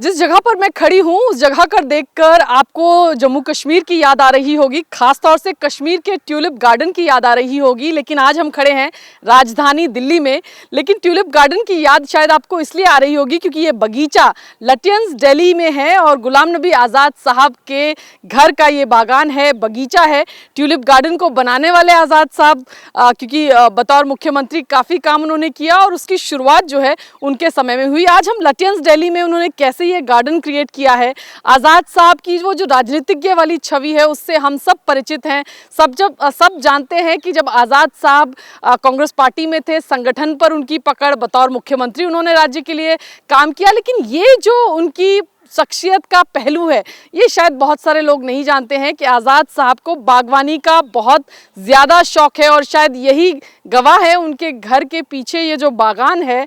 जिस जगह पर मैं खड़ी हूँ उस जगह कर देखकर आपको जम्मू कश्मीर की याद आ रही होगी, खास तौर से कश्मीर के ट्यूलिप गार्डन की याद आ रही होगी। लेकिन आज हम खड़े हैं राजधानी दिल्ली में। लेकिन ट्यूलिप गार्डन की याद शायद आपको इसलिए आ रही होगी क्योंकि ये बगीचा लटियंस दिल्ली में है और गुलाम नबी आज़ाद साहब के घर का ये बागान है, बगीचा है। ट्यूलिप गार्डन को बनाने वाले आज़ाद साहब क्योंकि बतौर मुख्यमंत्री काफ़ी काम उन्होंने किया और उसकी शुरुआत जो है उनके समय में हुई। आज हम लटियंस दिल्ली में उन्होंने कैसे ये गार्डन क्रिएट किया है, आज़ाद साहब की वो जो राजनीतिज्ञ वाली छवि है उससे हम सब परिचित हैं। सब जानते हैं कि जब आज़ाद साहब कांग्रेस पार्टी में थे, संगठन पर उनकी पकड़, बतौर मुख्यमंत्री उन्होंने राज्य के लिए काम किया। लेकिन ये जो उनकी शख्सियत का पहलू है, ये शायद बहुत सारे लोग नहीं जानते हैं कि आज़ाद साहब को बागवानी का बहुत ज़्यादा शौक है और शायद यही गवाह है उनके घर के पीछे ये जो बागान है,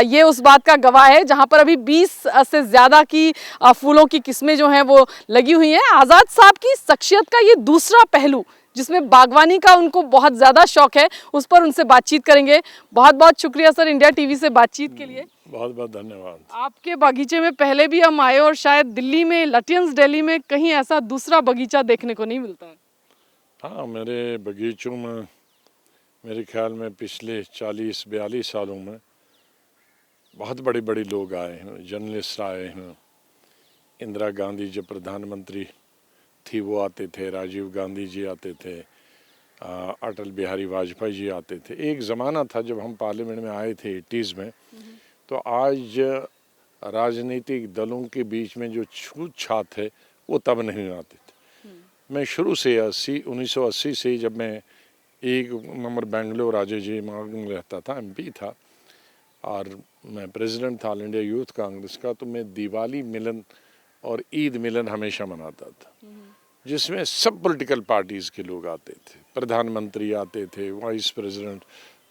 ये उस बात का गवाह है जहाँ पर अभी 20 से ज़्यादा की फूलों की किस्में जो हैं वो लगी हुई हैं। आज़ाद साहब की शख्सियत का ये दूसरा पहलू जिसमें बागवानी का उनको बहुत ज़्यादा शौक है, उस पर उनसे बातचीत करेंगे। बहुत बहुत शुक्रिया सर इंडिया टीवी से बातचीत के लिए। बहुत बहुत धन्यवाद। आपके बागीचे में पहले भी हम आए और शायद दिल्ली में, लटियंस दिल्ली में कहीं ऐसा दूसरा बगीचा देखने को नहीं मिलता है। हाँ, मेरे बगीचों में मेरे ख्याल में पिछले 40-42 सालों में बहुत बड़े बड़े लोग आए हैं, जर्नलिस्ट आए हैं। इंदिरा गांधी जब प्रधानमंत्री थी वो आते थे, राजीव गांधी जी आते थे, अटल बिहारी वाजपेयी जी आते थे। एक ज़माना था जब हम पार्लियामेंट में आए थे 80s में, तो आज राजनीतिक दलों के बीच में जो छूत छात है वो तब नहीं आते थे। मैं शुरू से 1980 से जब मैं 1 नंबर बेंगलोर राजाजी मार्ग में रहता था, MP था और मैं प्रेसिडेंट था ऑल इंडिया यूथ कांग्रेस का, तो मैं दिवाली मिलन और ईद मिलन हमेशा मनाता था, जिसमें सब पॉलिटिकल पार्टीज़ के लोग आते थे। प्रधानमंत्री आते थे, वाइस प्रेसिडेंट,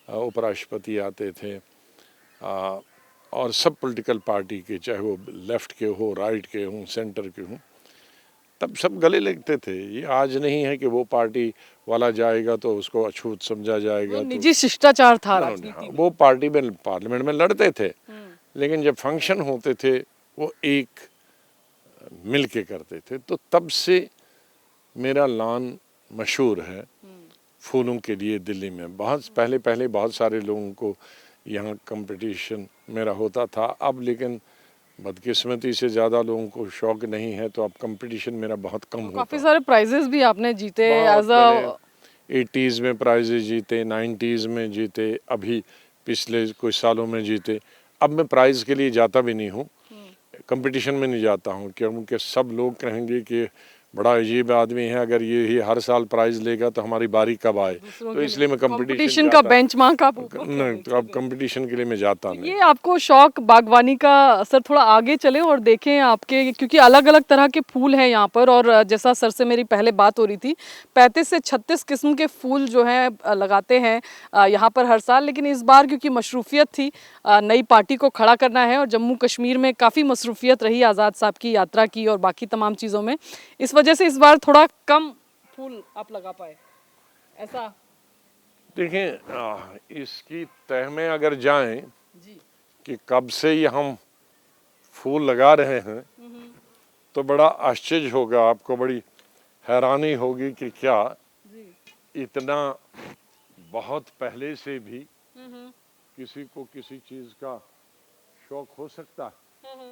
उपराष्ट्रपति आते थे, और सब पॉलिटिकल पार्टी के, चाहे वो लेफ़्ट के हो, राइट के हों, सेंटर के हों, तब सब गले लगते थे। ये आज नहीं है कि वो पार्टी वाला जाएगा तो उसको अछूत समझा जाएगा। तो निजी शिष्टाचार था राजनीति में। वो पार्टी में, पार्लियामेंट में लड़ते थे, लेकिन जब फंक्शन होते थे वो एक मिल के करते थे। तो तब से मेरा लॉन मशहूर है फूलों के लिए दिल्ली में। बहुत पहले बहुत सारे लोगों को यहाँ कंपटीशन मेरा होता था, अब लेकिन बदकिस्मती से ज़्यादा लोगों को शौक नहीं है, तो अब कंपटीशन मेरा बहुत कम होता है। काफ़ी सारे प्राइजेस भी आपने जीते एज 80s में प्राइजेस जीते, 90s में जीते, अभी पिछले कुछ सालों में जीते। अब मैं प्राइज़ के लिए जाता भी नहीं हूँ, कंपटीशन में नहीं जाता हूँ, क्योंकि सब लोग कहेंगे कि बड़ा अजीब आदमी है, अगर ये हर साल प्राइज़ लेगा तो हमारी बारी कब आए। तो इसलिए मैं कंपटीशन का बेंचमार्क आप नहीं, तो अब कंपटीशन के लिए मैं जाता नहीं। ये आपको शौक बागवानी का, सर थोड़ा आगे चले और देखें आपके, क्योंकि अलग अलग तरह के फूल हैं यहाँ पर और जैसा सर से मेरी पहले बात हो रही थी, 35 से 36 किस्म के फूल जो हैं लगाते हैं यहाँ पर हर साल। लेकिन इस बार क्योंकि मशरूफियत थी, नई पार्टी को खड़ा करना है और जम्मू कश्मीर में काफ़ी मसरूफियत रही आज़ाद साहब की यात्रा की और बाकी तमाम चीज़ों में, इस वजह से इस बार थोड़ा कम फूल आप लगा पाए, ऐसा। देखें, इसकी तह में अगर जाएं कि कब से ये हम फूल लगा रहे हैं तो बड़ा आश्चर्य होगा, आपको बड़ी हैरानी होगी कि क्या इतना बहुत पहले से भी किसी को किसी चीज़ का शौक हो सकता है।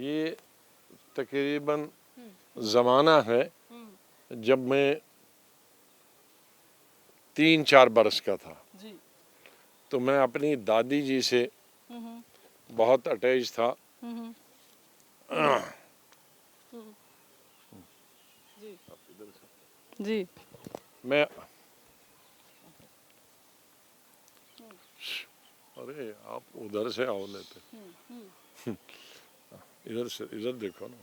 ये तकरीबन ज़माना है जब मैं 3-4 बरस का था, तो मैं अपनी दादी जी से बहुत अटैच था। जी मैं अरे आप उधर से आओ लेते, इधर देखो ना।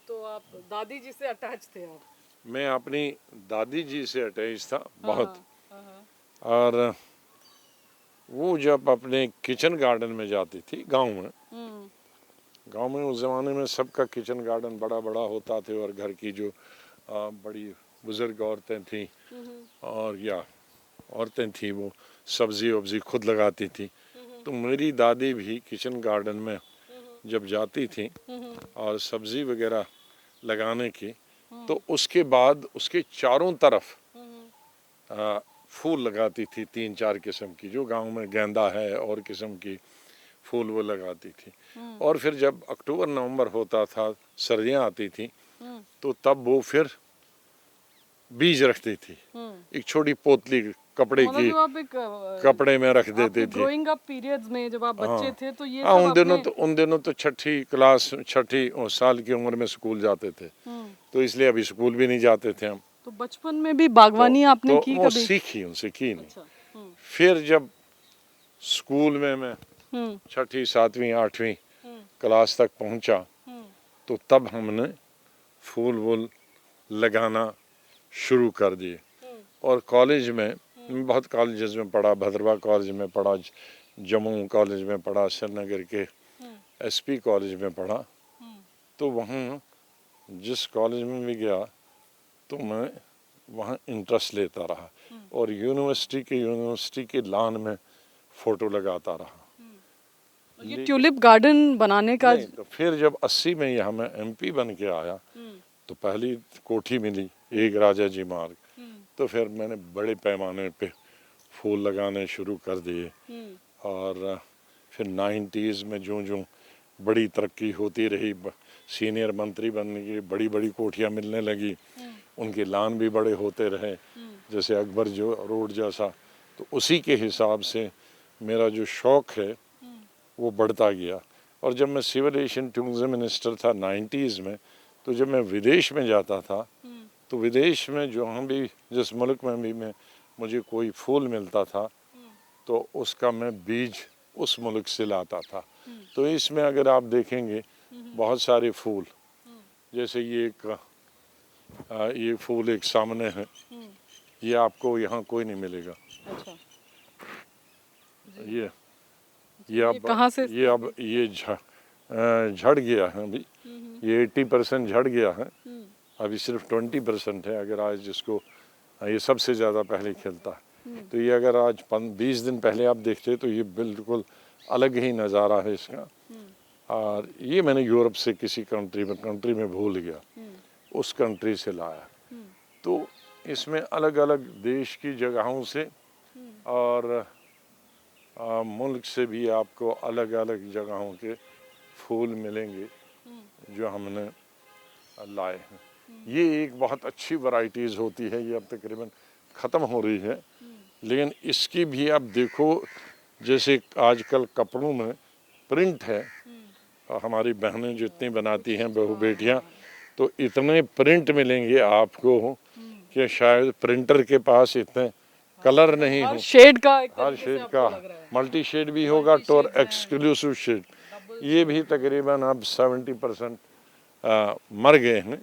तो आप दादी जी से अटैच थे आप? मैं अपनी दादी जी से अटैच था बहुत। और वो जब अपने किचन गार्डन में जाती थी गांव में उस ज़माने में सबका किचन गार्डन बड़ा बड़ा होता थे और घर की जो बड़ी बुज़ुर्ग औरतें थीं और या औरतें थीं वो सब्ज़ी वब्ज़ी खुद लगाती थी। तो मेरी दादी भी किचन गार्डन में जब जाती थी और सब्जी वगैरह लगाने की, तो उसके बाद उसके चारों तरफ फूल लगाती थी 3-4 किस्म की, जो गांव में गेंदा है और किस्म की फूल वो लगाती थी। और फिर जब अक्टूबर नवंबर होता था, सर्दियाँ आती थी, तो तब वो फिर बीज रखती थी, एक छोटी पोतली कपड़े मतलब की, जो आप एक कपड़े में रख देती थी। ग्रोइंग अप पीरियड्स में जब आप बच्चे थे तो ये हाँ, सब उन दिनों तो छठी क्लास, छठी साल की उम्र में स्कूल जाते थे, तो इसलिए अभी स्कूल भी नहीं जाते थे हम। तो बचपन में भी बागवानी आपने तो की वो कभी? सीखी, उनसे की नहीं। अच्छा। फिर जब स्कूल में मैं छठी, 7वीं, 8वीं क्लास तक पहुंचा, तो तब हमने फूल वूल लगाना शुरू कर दिए। और कॉलेज में, बहुत कॉलेजेस में पढ़ा, भद्रवा कॉलेज में पढ़ा, जम्मू कॉलेज में पढ़ा, श्रीनगर के एसपी कॉलेज में पढ़ा। तो वहाँ जिस कॉलेज में भी गया तो मैं वहाँ इंटरेस्ट लेता रहा, और यूनिवर्सिटी के लॉन में फ़ोटो लगाता रहा। ये ट्यूलिप गार्डन बनाने का नहीं, तो फिर जब 80 में यहाँ मैं एमपी बन के आया, तो पहली कोठी मिली एक राजा जी मार्ग, तो फिर मैंने बड़े पैमाने पे फूल लगाने शुरू कर दिए। और फिर 90s में जो जो बड़ी तरक्की होती रही, सीनियर मंत्री बनने की बड़ी बड़ी कोठियाँ मिलने लगी, उनके लान भी बड़े होते रहे, जैसे अकबर जो रोड जैसा, तो उसी के हिसाब से मेरा जो शौक़ है वो बढ़ता गया। और जब मैं सिविल एविएशन टूरिज्म मिनिस्टर था 90s में, तो जब मैं विदेश में जाता था, तो विदेश में जहाँ भी, जिस मुल्क में भी मुझे कोई फूल मिलता था, तो उसका मैं बीज उस मुल्क से लाता था। तो इसमें अगर आप देखेंगे बहुत सारे फूल, जैसे ये फूल एक सामने है, ये आपको यहाँ कोई नहीं मिलेगा। अच्छा। ये अब कहाँ से? ये अब ये झड़ गया है अभी, ये 80% झड़ गया है, अभी सिर्फ 20% है। अगर आज जिसको, ये सबसे ज़्यादा पहले खिलता है, तो ये अगर आज 20 दिन पहले आप देखते तो ये बिल्कुल अलग ही नज़ारा है इसका। और ये मैंने यूरोप से किसी कंट्री में भूल गया, उस कंट्री से लाया। तो इसमें अलग अलग देश की जगहों से और मुल्क से भी आपको अलग अलग जगहों के फूल मिलेंगे जो हमने लाए हैं। ये एक बहुत अच्छी वैरायटीज़ होती है, ये अब तकरीबन ख़त्म हो रही है, लेकिन इसकी भी आप देखो, जैसे आजकल कपड़ों में प्रिंट है, हमारी बहनें जितनी बनाती हैं, बहू बेटियां, तो इतने प्रिंट मिलेंगे आपको कि शायद प्रिंटर के पास इतने कलर नहीं हो, हर शेड का हर शेड का, मल्टी शेड भी होगा तो एक्सक्लूसिव शेड। ये भी तकरीबन अब 70% मर गए हैं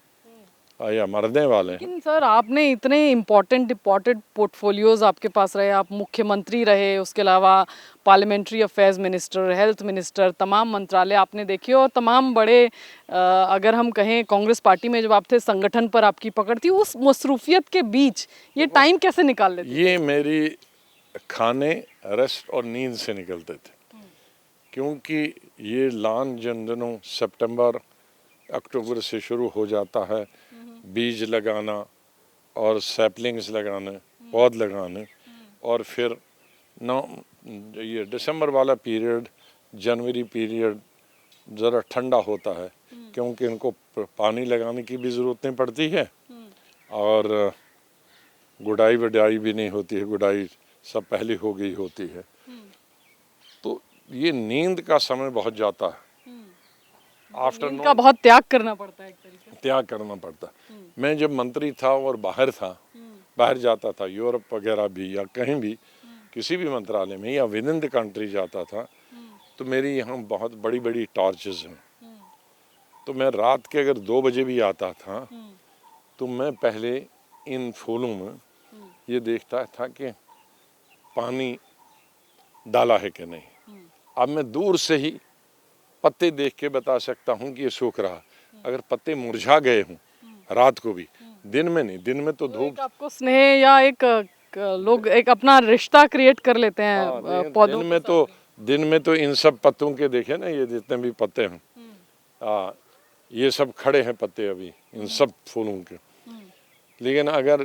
या मरने वाले हैं। लेकिन सर आपने इतने इम्पोर्टेंट पोर्टफोलियोज आपके पास रहे, आप मुख्यमंत्री रहे, उसके अलावा parliamentary affairs minister, health minister, तमाम मंत्रालय आपने देखे, और तमाम बड़े अगर हम कहें कांग्रेस पार्टी में जब आप थे, संगठन पर आपकी पकड़ थी, उस मसरूफियत के बीच ये टाइम कैसे निकाल लेते? ये मेरी खाने, रेस्ट और नींद से निकलते थे, क्योंकि ये लॉन जिन दिनों सितंबर अक्टूबर से शुरू हो जाता है, बीज लगाना और सैपलिंग्स लगाने, पौध लगाने, और फिर ये दिसंबर वाला पीरियड, जनवरी पीरियड ज़रा ठंडा होता है, क्योंकि इनको पानी लगाने की भी ज़रूरत नहीं पड़ती है, और गुड़ाई वडाई भी नहीं होती है, गुड़ाई सब पहले हो गई होती है। तो ये नींद का समय बहुत जाता है, आफ्टरनून का बहुत त्याग करना पड़ता है, एक तरीके त्याग करना पड़ता। मैं जब मंत्री था और बाहर था, बाहर जाता था, यूरोप वगैरह भी या कहीं भी किसी भी मंत्रालय में या विद इन द कंट्री जाता था, तो मेरी यहाँ बहुत बड़ी बड़ी टॉर्चेस हैं। तो मैं रात के अगर 2 बजे भी आता था, तो मैं पहले इन फूलों में ये देखता था कि पानी डाला है कि नहीं। अब मैं दूर से ही पत्ते देख के बता सकता हूँ कि ये सूख रहा। अगर पत्ते मुरझा गए हों रात को भी, दिन में नहीं, दिन में तो धूप, आपको स्नेह या एक लोग एक अपना रिश्ता क्रिएट कर लेते हैं पौधों दिन में तो इन सब पत्तों के देखे ना, ये जितने भी पत्ते हैं, ये सब खड़े हैं पत्ते अभी इन सब फूलों के, लेकिन अगर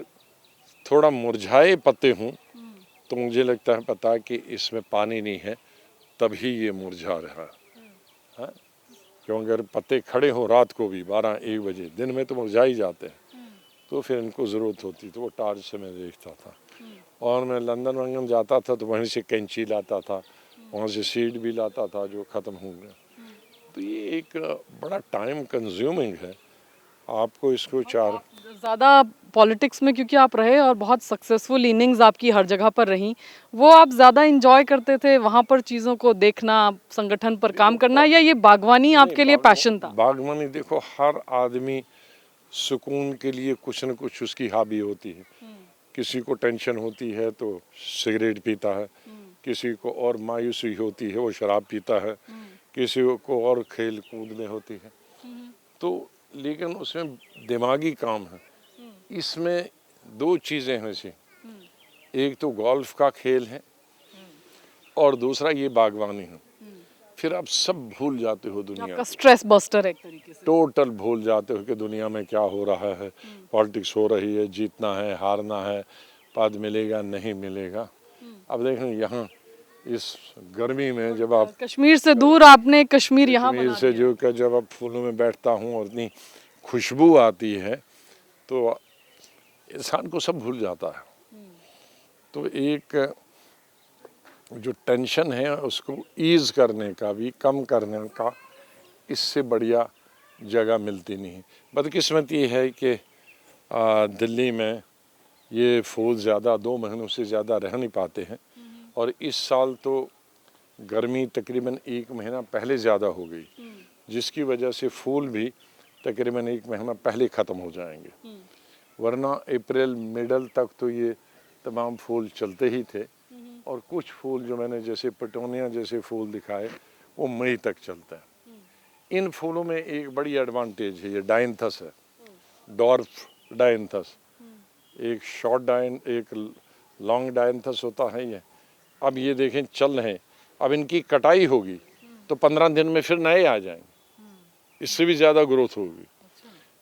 थोड़ा मुरझाए पत्ते हों तो मुझे लगता है पता कि इसमें पानी नहीं है, तभी ये मुरझा रहा है। हाँ? क्योंकि अगर पत्ते खड़े हों रात को भी 12-1 बजे, दिन में तो मुरझा ही जाते हैं, तो फिर इनको ज़रूरत होती। तो वो टार्च से मैं देखता था, और मैं लंदन वंदन जाता था तो वहीं से कैंची लाता था, वहाँ से सीड भी लाता था जो ख़त्म हो गया। तो ये एक बड़ा टाइम कंज्यूमिंग है, आपको इसको चार ज़्यादा पॉलिटिक्स में क्योंकि आप रहे और बहुत सक्सेसफुल इनिंग्स आपकी हर जगह पर रही, वो आप ज़्यादा इंजॉय करते थे वहाँ पर चीज़ों को देखना, संगठन पर काम करना, या ये बागवानी आपके लिए पैशन था? बागवानी देखो, हर आदमी सुकून के लिए कुछ न कुछ उसकी हॉबी होती है। किसी को टेंशन होती है तो सिगरेट पीता है, किसी को और मायूसी होती है वो शराब पीता है, किसी को और खेल कूद में होती है। तो लेकिन उसमें दिमागी काम है। इसमें 2 चीज़ें हैं इसे, एक तो गोल्फ का खेल है और दूसरा ये बागवानी है। फिर आप सब भूल जाते हो दुनिया आपका स्ट्रेस बस्टर है एक तरीके से। टोटल भूल जाते हो कि दुनिया में क्या हो रहा है, पॉलिटिक्स हो रही है, जीतना है हारना है, पद मिलेगा नहीं मिलेगा। अब देखें यहाँ इस गर्मी में जब आप कश्मीर से दूर आपने कश्मीर यहाँ कश्मीर बना से दिया। जो कि जब आप फूलों में बैठता हूँ और इतनी खुशबू आती है तो इंसान को सब भूल जाता है। तो एक जो टेंशन है उसको ईज़ करने का भी, कम करने का इससे बढ़िया जगह मिलती नहीं। बदकिस्मती है कि दिल्ली में ये फूल ज़्यादा 2 महीनों से ज़्यादा रह नहीं पाते हैं, और इस साल तो गर्मी तकरीबन 1 महीना पहले ज़्यादा हो गई, जिसकी वजह से फूल भी तकरीबन 1 महीना पहले ख़त्म हो जाएंगे। वरना अप्रैल मिडल तक तो ये तमाम फूल चलते ही थे, और कुछ फूल जो मैंने जैसे पेटोनिया जैसे फूल दिखाए वो मई तक चलता है। इन फूलों में एक बड़ी एडवांटेज है, ये डायंथस है, डॉर्फ डायंथस। एक शॉर्ट डायन एक लॉन्ग डायंथस होता है ये। अब ये देखें चल रहे हैं, अब इनकी कटाई होगी तो 15 दिन में फिर नए आ जाएंगे, इससे भी ज़्यादा ग्रोथ होगी।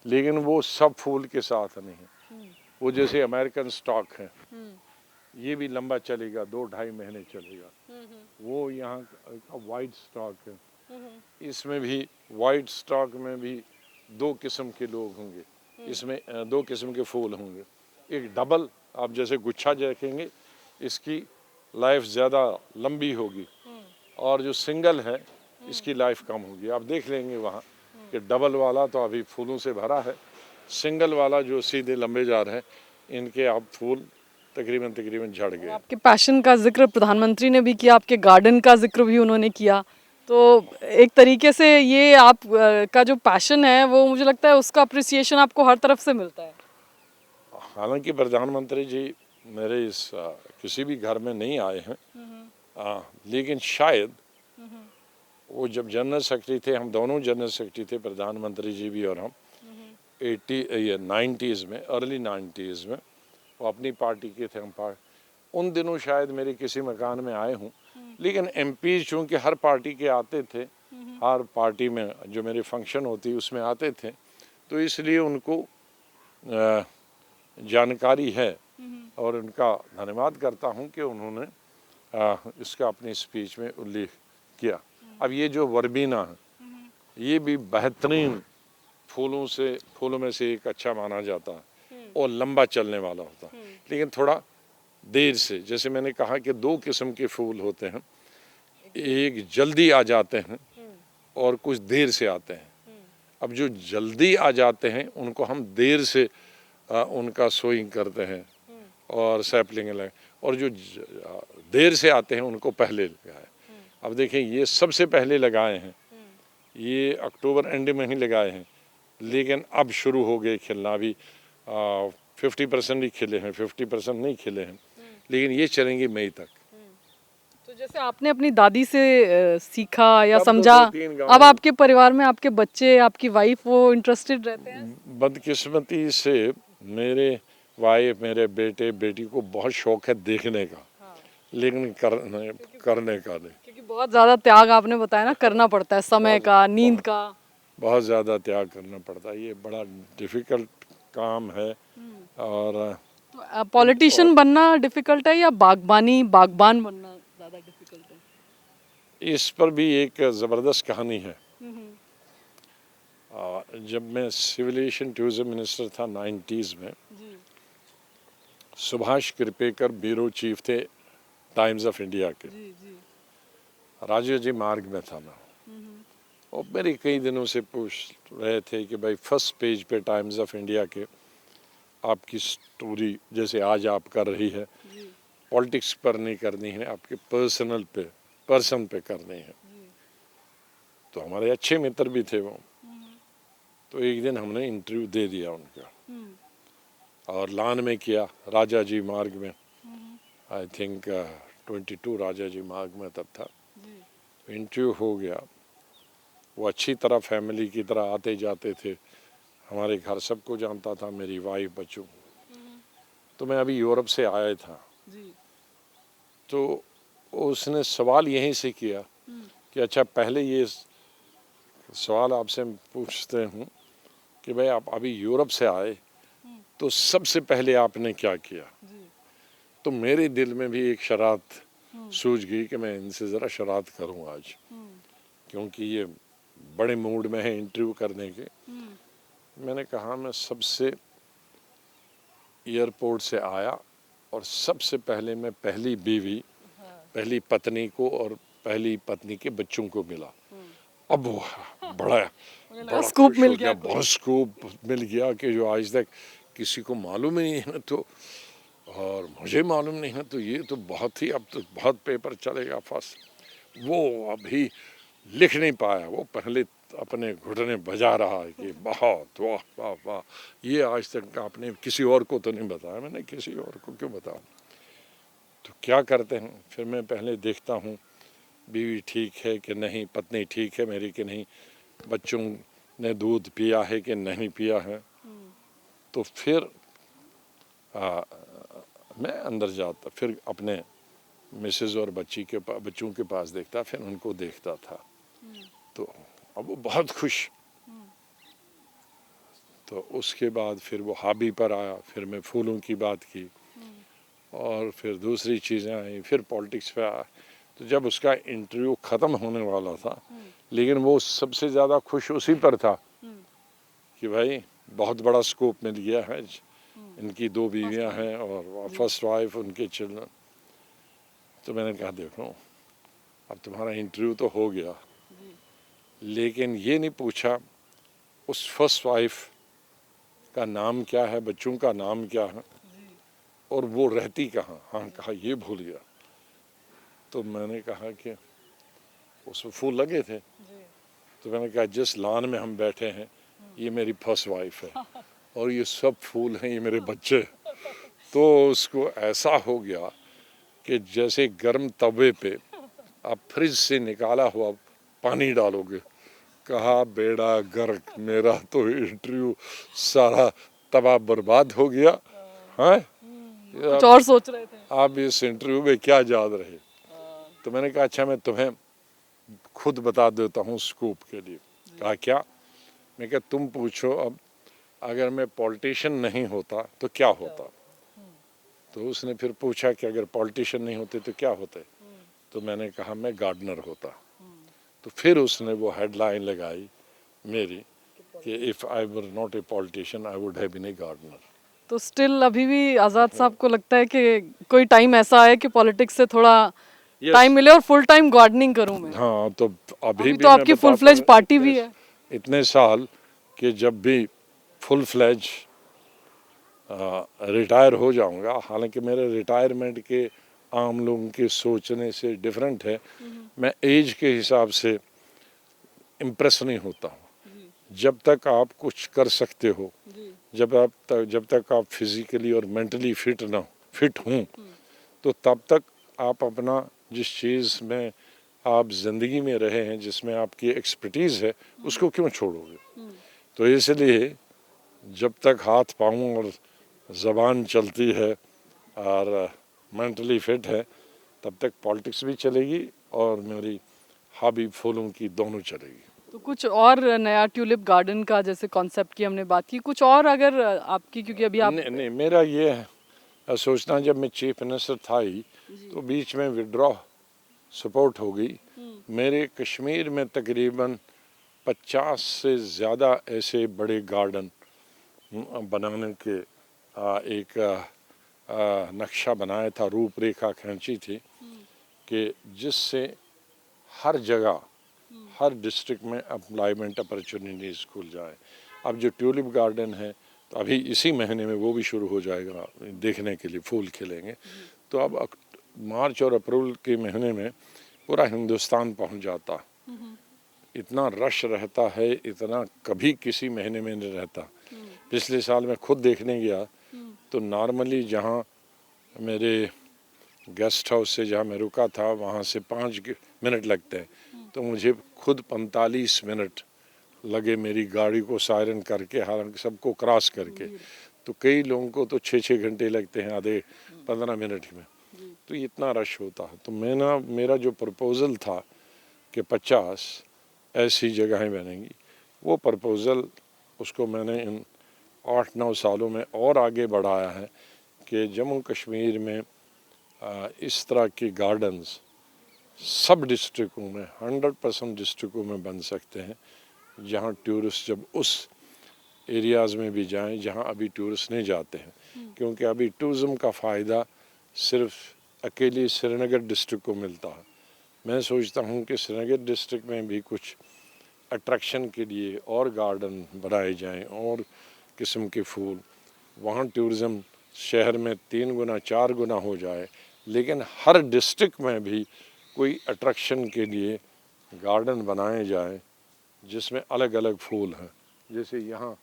लेकिन वो सब फूल के साथ नहीं, वो जैसे अमेरिकन स्टॉक है, ये भी लंबा चलेगा, 2-2.5 महीने चलेगा। वो यहाँ का वाइट स्टॉक है, इसमें भी वाइट स्टॉक में भी 2 किस्म के लोग होंगे, इसमें 2 किस्म के फूल होंगे। एक डबल आप जैसे गुच्छा देखेंगे, इसकी लाइफ ज़्यादा लंबी होगी, और जो सिंगल है इसकी लाइफ कम होगी। आप देख लेंगे वहाँ कि डबल वाला तो अभी फूलों से भरा है, सिंगल वाला जो सीधे लंबे जा रहे हैं इनके आप फूल तकरीबन झड़ गए। आपके पैशन का जिक्र प्रधानमंत्री ने भी किया, आपके गार्डन का जिक्र भी उन्होंने किया, तो एक तरीके से ये आप का जो पैशन है वो मुझे लगता है उसका अप्रिसिएशन आपको हर तरफ से मिलता है। हालांकि प्रधानमंत्री जी मेरे इस किसी भी घर में नहीं आए हैं, लेकिन शायद वो जब जनरल सेक्रेटरी थे, हम दोनों जनरल सेक्रेटरी थे, प्रधानमंत्री जी भी और हम, 90s में, अर्ली 90s में, वो अपनी पार्टी के थे, हम उन दिनों शायद मेरे किसी मकान में आए हूँ। लेकिन एमपी चूँकि हर पार्टी के आते थे, हर पार्टी में जो मेरे फंक्शन होती उसमें आते थे, तो इसलिए उनको जानकारी है, और उनका धन्यवाद करता हूँ कि उन्होंने इसका अपनी स्पीच में उल्लेख किया। अब ये जो वर्बीना है, ये भी बेहतरीन फूलों में से एक अच्छा माना जाता है और लंबा चलने वाला होता है, लेकिन थोड़ा देर से। जैसे मैंने कहा कि 2 किस्म के फूल होते हैं, एक जल्दी आ जाते हैं और कुछ देर से आते हैं। अब जो जल्दी आ जाते हैं उनको हम देर से उनका सोइंग करते हैं और सैपलिंग लगाए, और जो देर से आते हैं उनको पहले लगाए। अब देखें ये सबसे पहले लगाए हैं, ये अक्टूबर एंड में ही लगाए हैं, लेकिन अब शुरू हो गए खिलना। अभी 50% ही खिले हैं, 50% नहीं खिले हैं, लेकिन ये चलेंगे मई तक। तो जैसे आपने अपनी दादी से सीखा या तब तो समझा, 2-3 अब आपके परिवार में आपके बच्चे, आपकी वाइफ वो इंटरेस्टेड रहते हैं? बदकिस्मती से मेरे वाइफ, मेरे बेटे बेटी को बहुत शौक है देखने का, लेकिन करने का नहीं। क्योंकि बहुत ज़्यादा त्याग आपने बताया ना, करना पड़ता है, समय का, नींद का। बहुत ज़्यादा त्याग करना पड़ता है। ये बड़ा डिफ़िकल्ट काम है। और तो पॉलिटिशियन बनना डिफिकल्ट है या बागबान बनना ज़्यादा डिफिकल्ट है? इस पर भी एक ज़बरदस्त कहानी है। जब मैं सिविल एविएशन टूरिज्म मिनिस्टर था 90s में, जी सुभाष कृपेकर ब्यूरो चीफ थे टाइम्स ऑफ इंडिया के। जी जी राजीव जी मार्ग में था मैं। और मेरे कई दिनों से पूछ रहे थे कि भाई फर्स्ट पेज पे टाइम्स ऑफ इंडिया के आपकी स्टोरी जैसे आज आप कर रही है, जी पॉलिटिक्स पर नहीं करनी है, आपके पर्सन पे करनी है। जी तो हमारे अच्छे मित्र भी थे वो। तो एक दिन हमने इंटरव्यू दे दिया उनका, और लान में किया, राजा जी मार्ग में। आई थिंक 22 राजा जी मार्ग में तब था। जी इंटरव्यू हो गया। वो अच्छी तरह फैमिली की तरह आते जाते थे, हमारे घर सबको जानता था, मेरी वाइफ बच्चों। तो मैं अभी यूरोप से आया था, जी तो उसने सवाल यहीं से किया कि अच्छा पहले ये सवाल आपसे पूछते हूँ कि भाई आप अभी यूरोप से आए तो सबसे पहले आपने क्या किया। जी तो मेरे दिल में भी एक शरारत सूझ गई कि मैं इनसे ज़रा शरारत करूँ आज, क्योंकि ये बड़े मूड में है इंटरव्यू करने के। मैंने कहा मैं सबसे एयरपोर्ट से आया और सबसे पहले मैं पहली बीवी, पहली पत्नी को और पहली पत्नी के बच्चों को मिला। अब वो बड़ा बड़ा स्कूप खुश मिल हो गया गया, बहुत स्कूप मिल गया कि जो आज तक किसी को मालूम ही नहीं है। तो और मुझे मालूम नहीं है, तो ये तो बहुत ही, अब तो बहुत पेपर चलेगा फर्स्ट। वो अभी लिख नहीं पाया, वो पहले अपने घुटने बजा रहा है कि बहुत वाह वाह वाह, ये आज तक आपने किसी और को तो नहीं बताया। मैंने किसी और को क्यों बताऊं। तो क्या करते हैं, फिर मैं पहले देखता हूँ बीवी ठीक है कि नहीं, पत्नी ठीक है मेरी कि नहीं, बच्चों ने दूध पिया है कि नहीं पिया है। तो फिर मैं अंदर जाता, फिर अपने मिसेज और बच्चों के पास देखता, फिर उनको देखता था। तो अब वो बहुत खुश। तो उसके बाद फिर वो हॉबी पर आया, फिर मैं फूलों की बात की, और फिर दूसरी चीज़ें आई, फिर पॉलिटिक्स पे आया। तो जब उसका इंटरव्यू ख़त्म होने वाला था, लेकिन वो सबसे ज़्यादा खुश उसी पर था कि भाई बहुत बड़ा स्कोप मिल गया है, इनकी 2 बीवियां हैं और फर्स्ट वाइफ, उनके चिल्ड्रन। तो मैंने कहा देखो अब तुम्हारा इंटरव्यू तो हो गया, लेकिन ये नहीं पूछा उस फर्स्ट वाइफ का नाम क्या है, बच्चों का नाम क्या है, और वो रहती कहाँ। हाँ कहा ये भूल गया। तो मैंने कहा कि उसमें फूल लगे थे, तो मैंने कहा जिस लान में हम बैठे हैं ये मेरी फर्स्ट वाइफ है और ये सब फूल हैं ये मेरे बच्चे। तो उसको ऐसा हो गया कि जैसे गर्म तवे पे आप फ्रिज से निकाला हुआ पानी डालोगे। कहा बेड़ा गर्क, मेरा तो इंटरव्यू सारा तबाह बर्बाद हो गया। हाँ कुछ और सोच रहे थे। आप इस इंटरव्यू में क्या याद रहे। तो मैंने कहा अच्छा मैं तुम्हें खुद बता देता हूँ स्कूप के लिए। कहा क्या। मैं कहा तुम पूछो अब, अगर मैं पॉलिटिशियन नहीं होता तो क्या होता। तो उसने फिर पूछा कि अगर पॉलिटिशियन नहीं होते तो क्या होते। तो मैंने कहा मैं गार्डनर होता। तो फिर उसने वो हेडलाइन लगाई मेरी कि if I were not a politician I would have been a gardener. तो स्टिल अभी भी आज़ाद साहब को लगता है कि कोई टाइम ऐसा है कि पॉलिटिक्स से थोड़ा टाइम मिले और फुल टाइम गार्डनिंग करूं मैं। हाँ तो अभी भी तो मैं आपकी फुल बताता फ्लेज हूँ, पार्टी भी है। इतने साल कि जब भी फुल फ्लेज रिटायर हो जाऊंगा, हालांकि मेरे रिटायरमेंट के आम लोगों के सोचने से डिफरेंट है। मैं एज के हिसाब से इम्प्रेस नहीं होता हूँ। जब तक आप कुछ कर सकते हो, जब तक आप फिजिकली और मेंटली फिट हों, तो तब तक आप अपना जिस चीज़ में आप ज़िंदगी में रहे हैं, जिसमें आपकी एक्सपर्टीज़ है, उसको क्यों छोड़ोगे। तो इसलिए जब तक हाथ पाँव और ज़बान चलती है और मेंटली फिट है, तब तक पॉलिटिक्स भी चलेगी और मेरी हॉबी फूलों की दोनों चलेगी। तो कुछ और नया ट्यूलिप गार्डन का जैसे कॉन्सेप्ट की हमने बात की, कुछ और अगर आपकी, क्योंकि अभी आप नहीं नहीं, मेरा ये है सोचना, जब मैं चीफ मिनिस्टर था ही तो बीच में विड्रॉ सपोर्ट हो गई। मेरे कश्मीर में तकरीबन 50 से ज़्यादा ऐसे बड़े गार्डन बनाने के एक नक्शा बनाया था, रूपरेखा खींची थी कि जिससे हर जगह, हर डिस्ट्रिक्ट में एम्प्लॉयमेंट अपॉर्चुनिटीज़ खुल जाए। अब जो ट्यूलिप गार्डन है, तो अभी इसी महीने में वो भी शुरू हो जाएगा देखने के लिए, फूल खिलेंगे। तो अब मार्च और अप्रैल के महीने में पूरा हिंदुस्तान पहुंच जाता। इतना रश रहता है, इतना कभी किसी महीने में नहीं रहता। पिछले साल मैं खुद देखने गया तो नॉर्मली जहाँ मेरे गेस्ट हाउस से जहाँ मैं रुका था वहाँ से 5 मिनट लगते हैं, तो मुझे खुद 45 मिनट लगे मेरी गाड़ी को सायरन करके, हालांकि सबको क्रॉस करके। तो कई लोगों को तो 6-6 घंटे लगते हैं आधे 15 मिनट में। तो इतना रश होता है। तो मेरा जो प्रपोज़ल था कि 50 ऐसी जगहें बनेंगी, वो प्रपोज़ल उसको मैंने इन 8-9 सालों में और आगे बढ़ाया है कि जम्मू कश्मीर में इस तरह के गार्डन्स सब डिस्ट्रिक्टों में, 100% डिस्ट्रिक्टों में बन सकते हैं, जहाँ टूरिस्ट जब उस एरियाज़ में भी जाएं जहाँ अभी टूरिस्ट नहीं जाते हैं। क्योंकि अभी टूरिज़म का फ़ायदा सिर्फ अकेली श्रीनगर डिस्ट्रिक्ट को मिलता है। मैं सोचता हूँ कि श्रीनगर डिस्ट्रिक्ट में भी कुछ अट्रैक्शन के लिए और गार्डन बनाए जाएं और किस्म के फूल, वहाँ टूरिज़म शहर में 3 गुना 4 गुना हो जाए। लेकिन हर डिस्ट्रिक्ट में भी कोई अट्रैक्शन के लिए गार्डन बनाए जाए जिसमें अलग अलग फूल हैं। जैसे यहाँ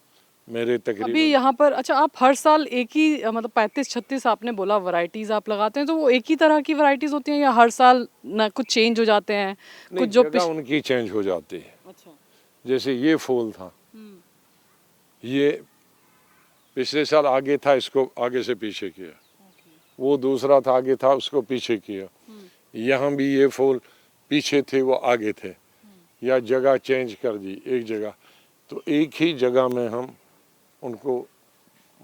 मेरे अभी तकरीबन यहाँ पर, अच्छा, आप हर साल एक ही मतलब 35-36 आपने बोला वैरायटीज आप लगाते हैं, तो वो एक ही तरह की वैरायटीज होती हैं या हर साल ना कुछ चेंज हो जाते हैं? नहीं, कुछ जो जगह उनकी चेंज हो जाती है। अच्छा। जैसे ये फूल था, ये पिछले साल आगे था, इसको आगे से पीछे किया। वो दूसरा था, आगे था, उसको पीछे किया। यहाँ भी ये फूल पीछे थे, वो आगे थे, या जगह चेंज कर दी एक जगह। तो एक ही जगह में हम उनको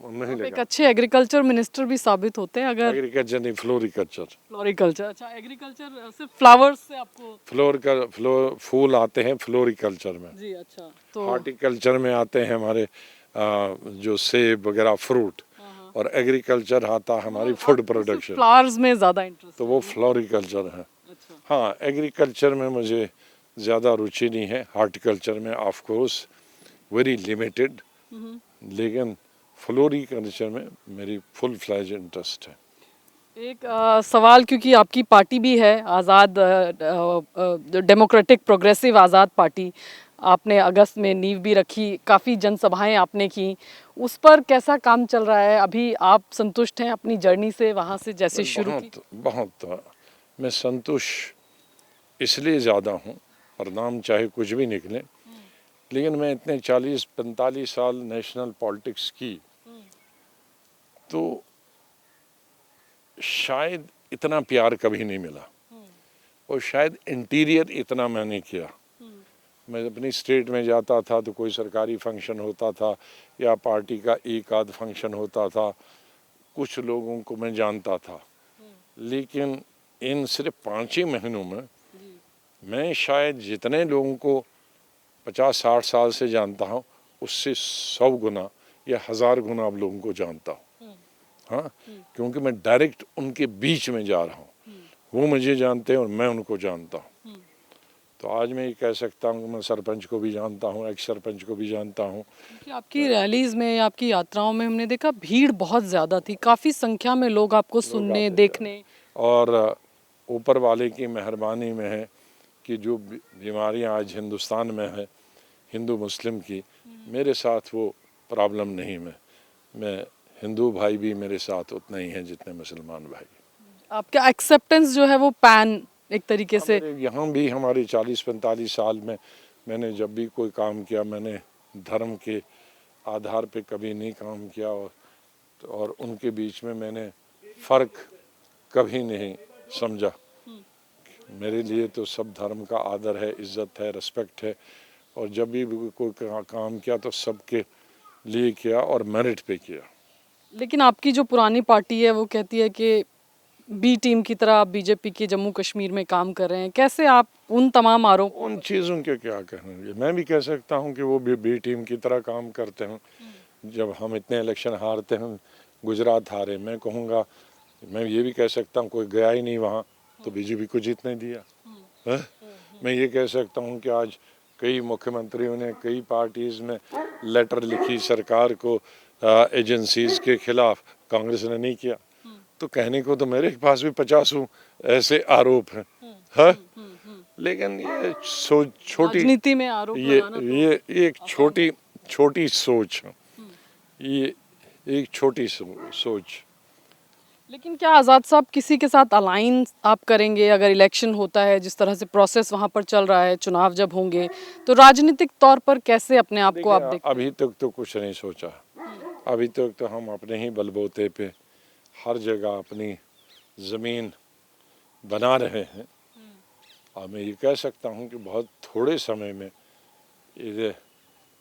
नहीं आप एक लगा। अच्छे एग्रीकल्चर मिनिस्टर भी साबित होते हैं अगर एग्रीकल्चर नहीं, फ्लोरिकल्चर। फ्लोरिकल्चर, अच्छा, एग्रीकल्चर सिर्फ फ्लावर्स से आपको फूल आते हैं फ्लोरिकल्चर में। जी, अच्छा, तो हॉर्टिकल्चर में आते हैं हमारे जो सेब वगैरह फ्रूट, और एग्रीकल्चर आता है हमारी फूड प्रोडक्शन, फ्लावर्स में ज्यादा इंटरेस्ट तो वो फ्लोरिकल्चर है। अच्छा। हाँ, एग्रीकल्चर में मुझे ज़्यादा रुचि नहीं है। हॉर्टिकल्चर में ऑफ कोर्स वेरी लिमिटेड, लेकिन फ्लोरिकल्चर में मेरी फुल फ्लैज इंटरेस्ट है। एक सवाल, क्योंकि आपकी पार्टी भी है आज़ाद डेमोक्रेटिक प्रोग्रेसिव आज़ाद पार्टी, आपने अगस्त में नींव भी रखी, काफ़ी जनसभाएं आपने की, उस पर कैसा काम चल रहा है? अभी आप संतुष्ट हैं अपनी जर्नी से वहाँ से जैसे शुरू की? बहुत मैं संतुष्ट इसलिए ज़्यादा हूँ, परिणाम चाहे कुछ भी निकले, लेकिन मैं इतने 40-45 साल नेशनल पॉलिटिक्स की, तो शायद इतना प्यार कभी नहीं मिला, और शायद इंटीरियर इतना मैंने किया। मैं अपनी स्टेट में जाता था तो कोई सरकारी फंक्शन होता था या पार्टी का एक आध फंक्शन होता था, कुछ लोगों को मैं जानता था, लेकिन इन सिर्फ 5 ही महीनों में मैं शायद जितने लोगों को 50-60 साल से जानता हूँ उससे 100 गुना या 1000 गुना अब लोगों को जानता हूँ। हाँ, क्योंकि मैं डायरेक्ट उनके बीच में जा रहा हूँ, वो मुझे जानते हैं और मैं उनको जानता हूँ। तो आज मैं ये कह सकता हूँ कि मैं सरपंच को भी जानता हूँ, एक्स सरपंच को भी जानता हूँ। कि आपकी रैलीज में, आपकी यात्राओं में हमने देखा भीड़ बहुत ज़्यादा थी, काफ़ी संख्या में लोग आपको सुनने देखने, और ऊपर वाले की मेहरबानी में है कि जो बीमारियाँ आज हिंदुस्तान में है हिंदू मुस्लिम की, मेरे साथ वो प्रॉब्लम नहीं। मैं हिंदू भाई भी मेरे साथ उतना ही हैं जितने मुसलमान भाई। आपका एक्सेप्टेंस जो है वो पैन एक तरीके से, यहाँ भी हमारे 40-45 साल में मैंने जब भी कोई काम किया, मैंने धर्म के आधार पे कभी नहीं काम किया, और उनके बीच में मैंने फ़र्क कभी नहीं समझा। मेरे लिए तो सब धर्म का आदर है, इज़्ज़त है, रिस्पेक्ट है, और जब भी कोई काम किया तो सबके लिए किया और मेरिट पे किया। लेकिन आपकी जो पुरानी पार्टी है वो कहती है कि बी टीम की तरह आप बीजेपी के जम्मू कश्मीर में काम कर रहे हैं, कैसे आप उन तमाम आरोप? उन चीज़ों के क्या कहेंगे, मैं भी कह सकता हूँ कि वो भी बी टीम की तरह काम करते हैं। जब हम इतने इलेक्शन हारते हैं, गुजरात हारे, मैं कहूँगा, मैं ये भी कह सकता हूँ कोई गया ही नहीं वहाँ तो बीजेपी को जीतने दिया है? मैं ये कह सकता हूँ कि आज कई मुख्यमंत्रियों ने कई पार्टीज़ में लेटर लिखी सरकार को एजेंसीज के खिलाफ, कांग्रेस ने नहीं किया। तो कहने को तो मेरे पास भी 50 ऐसे आरोप हैं, है? लेकिन ये सोच छोटी, राजनीति में आरोप लगाना तो ये एक छोटी सोच है, ये एक छोटी सोच। लेकिन क्या आज़ाद साहब किसी के साथ अलायंस आप करेंगे अगर इलेक्शन होता है, जिस तरह से प्रोसेस वहाँ पर चल रहा है, चुनाव जब होंगे तो राजनीतिक तौर पर कैसे अपने आप को आप देखते हैं? अभी तक तो कुछ नहीं सोचा। अभी तक तो हम अपने ही बलबूते पे हर जगह अपनी ज़मीन बना रहे हैं। और मैं ये कह सकता हूँ कि बहुत थोड़े समय में ये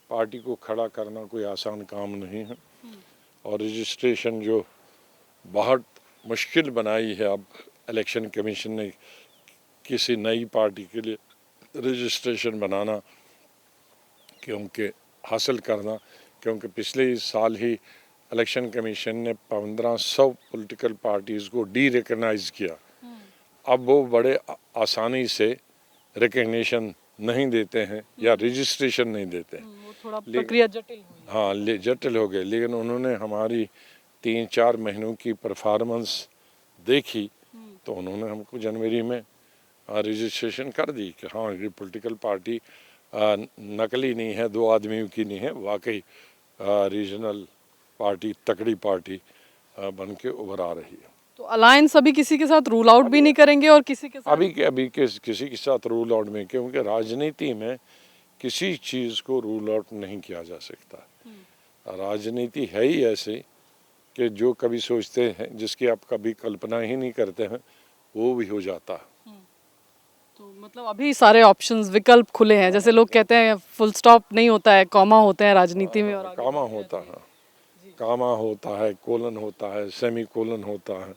पार्टी को खड़ा करना कोई आसान काम नहीं है। और रजिस्ट्रेशन जो बहुत मुश्किल बनाई है अब इलेक्शन कमीशन ने किसी नई पार्टी के लिए रजिस्ट्रेशन बनाना, क्योंकि हासिल करना, क्योंकि पिछले साल ही इलेक्शन कमीशन ने 1500 पॉलिटिकल पार्टीज़ को डी रिकग्नाइज किया। अब वो बड़े आसानी से रिकग्निशन नहीं देते हैं या रजिस्ट्रेशन नहीं देते हैं। वो थोड़ा प्रक्रिया जटिल हुई। हाँ, जटिल हो गए। लेकिन उन्होंने हमारी 3-4 महीनों की परफॉर्मेंस देखी तो उन्होंने हमको जनवरी में रजिस्ट्रेशन कर दी कि हाँ, ये पॉलिटिकल पार्टी नकली नहीं है, 2 आदमियों की नहीं है, वाकई रीजनल पार्टी, तकड़ी पार्टी बन के उभर आ रही है। तो अलायंस अभी किसी के साथ रूल आउट भी नहीं करेंगे और किसी के साथ अभी किसी के साथ रूल आउट में, क्योंकि राजनीति में किसी चीज़ को रूल आउट नहीं किया जा सकता। राजनीति है ही ऐसे कि जो कभी सोचते हैं, जिसकी आप कभी कल्पना ही नहीं करते हैं, वो भी हो जाता है। तो मतलब अभी सारे ऑप्शंस, विकल्प खुले हैं। जैसे लोग कहते हैं फुल स्टॉप नहीं होता है, कॉमा होते हैं राजनीति में, और आगे कामा होता है, कामा होता है, कोलन होता है, सेमी कोलन होता है,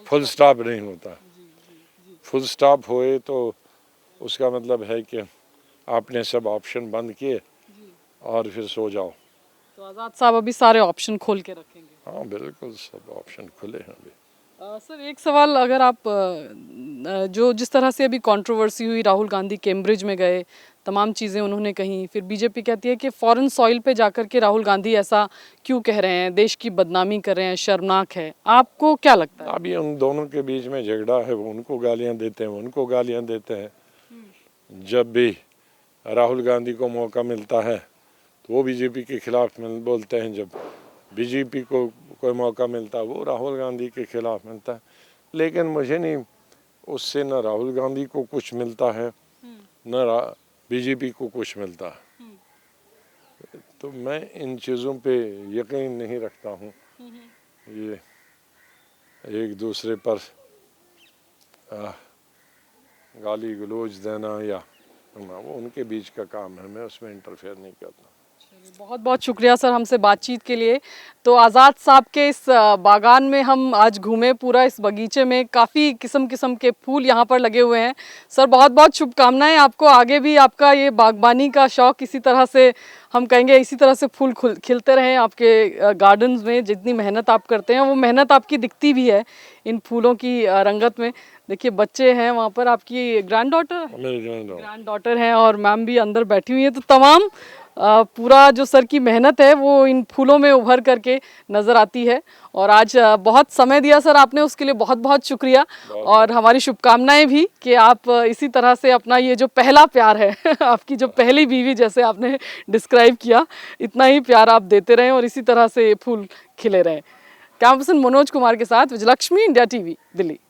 फुल स्टॉप नहीं होता। फुल स्टॉप होए तो उसका मतलब है कि आपने सब ऑप्शन बंद किए और फिर सो जाओ। तो आज़ाद साहब अभी सारे ऑप्शन खोल के रखेंगे? हाँ बिल्कुल, सब ऑप्शन खुले हैं अभी। सर एक सवाल, अगर आप जो जिस तरह से अभी कंट्रोवर्सी हुई, राहुल गांधी कैम्ब्रिज में गए, तमाम चीज़ें उन्होंने कहीं, फिर बीजेपी कहती है कि फॉरेन सॉइल पे जाकर के राहुल गांधी ऐसा क्यों कह रहे हैं, देश की बदनामी कर रहे हैं, शर्मनाक है। आपको क्या लगता है? अभी उन दोनों के बीच में झगड़ा है, वो उनको गालियाँ देते हैं, उनको गालियाँ देते हैं। जब भी राहुल गांधी को मौका मिलता है तो वो बीजेपी के खिलाफ बोलते हैं, जब बीजेपी को कोई मौका मिलता है वो राहुल गांधी के खिलाफ मिलता है। लेकिन मुझे नहीं, उससे न राहुल गांधी को कुछ मिलता है न बीजेपी को कुछ मिलता है। तो मैं इन चीज़ों पे यकीन नहीं रखता हूँ। ये एक दूसरे पर गाली गलौज देना या वो उनके बीच का काम है, मैं उसमें इंटरफेयर नहीं करता। बहुत बहुत शुक्रिया सर हमसे बातचीत के लिए। तो आज़ाद साहब के इस बागान में हम आज घूमे, पूरा इस बगीचे में काफ़ी किस्म किस्म के फूल यहाँ पर लगे हुए हैं। सर बहुत बहुत शुभकामनाएं आपको, आगे भी आपका ये बागबानी का शौक़ इसी तरह से, हम कहेंगे इसी तरह से फूल खिलते रहें आपके गार्डन्स में। जितनी मेहनत आप करते हैं वो मेहनत आपकी दिखती भी है इन फूलों की रंगत में। देखिए बच्चे हैं वहाँ पर, आपकी ग्रैंड डॉटर हैं और मैम भी अंदर बैठी हुई है। तो तमाम पूरा जो सर की मेहनत है वो इन फूलों में उभर करके नज़र आती है। और आज बहुत समय दिया सर आपने, उसके लिए बहुत बहुत शुक्रिया। और हमारी शुभकामनाएं भी कि आप इसी तरह से अपना ये जो पहला प्यार है आपकी जो पहली बीवी जैसे आपने डिस्क्राइब किया, इतना ही प्यार आप देते रहें और इसी तरह से फूल खिले रहें। कैमरा पर्सन मनोज कुमार के साथ विजयलक्ष्मी, इंडिया टीवी, दिल्ली।